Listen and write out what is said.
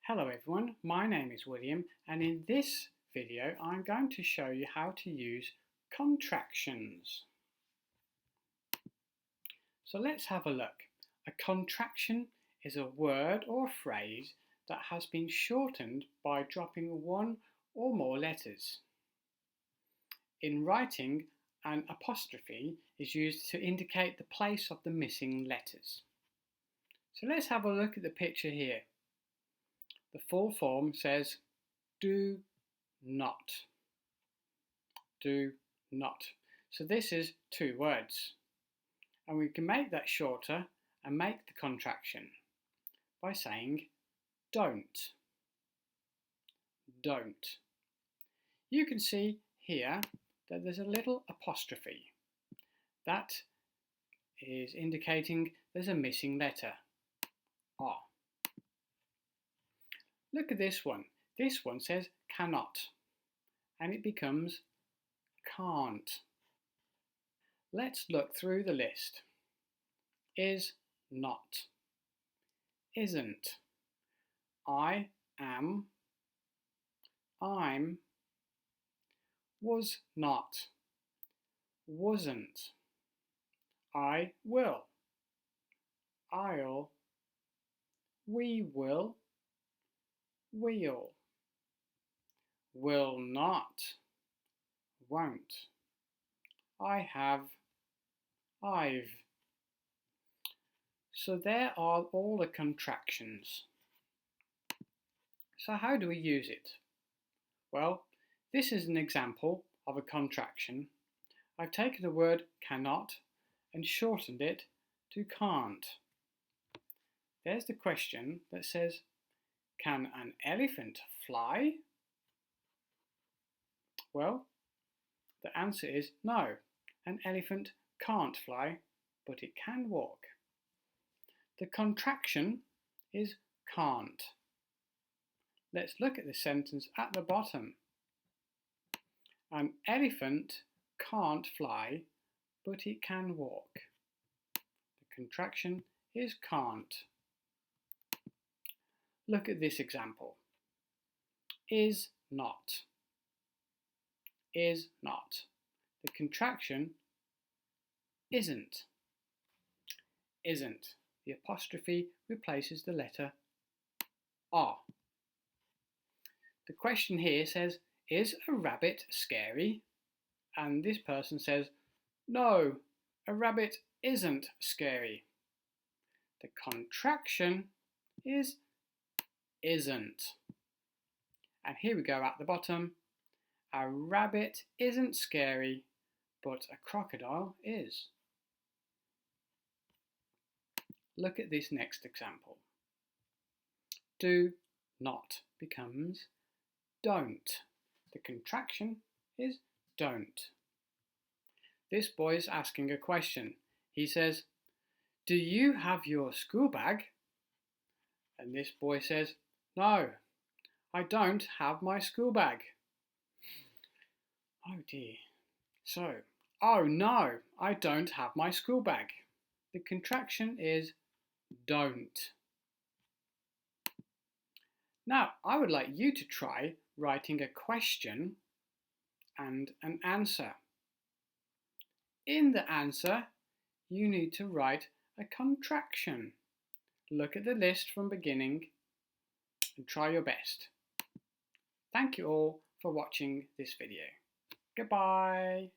Hello everyone, my name is William and in this video I'm going to show you how to use contractions. So let's have a look. A contraction is a word or a phrase that has been shortened by dropping one or more letters. In writing, an apostrophe is used to indicate the place of the missing letters. So let's have a look at the picture here. The full form says do not. Do not. So this is two words. And we can make that shorter and make the contraction by saying don't. Don't. You can see here that there's a little apostrophe. That is indicating there's a missing letter. R. Look at this one. This one says cannot, and it becomes can't. Let's look through the list. Is not, isn't, I am, I'm, was not, wasn't, I will, I'll, we will, will not, won't, I have, I've. So there are all the contractions. So how do we use it? Well, this is an example of a contraction. I've taken the word cannot and shortened it to can't. There's the question that says, can an elephant fly? Well, the answer is no. An elephant can't fly, but it can walk. The contraction is can't. Let's look at the sentence at the bottom. An elephant can't fly, but it can walk. The contraction is can't. Look at this example. Is not. Is not. The contraction isn't. Isn't. The apostrophe replaces the letter R. The question here says, is a rabbit scary? And this person says, no, a rabbit isn't scary. The contraction is isn't. And here we go at the bottom. A rabbit isn't scary, but a crocodile is. Look at this next example. Do not becomes don't. The contraction is don't. This boy is asking a question. He says, do you have your school bag? And this boy says, no, I don't have my school bag. Oh dear. So, oh no, I don't have my school bag. The contraction is don't. Now, I would like you to try writing a question and an answer. In the answer, you need to write a contraction. Look at the list from beginning and try your best. Thank you all for watching this video. Goodbye.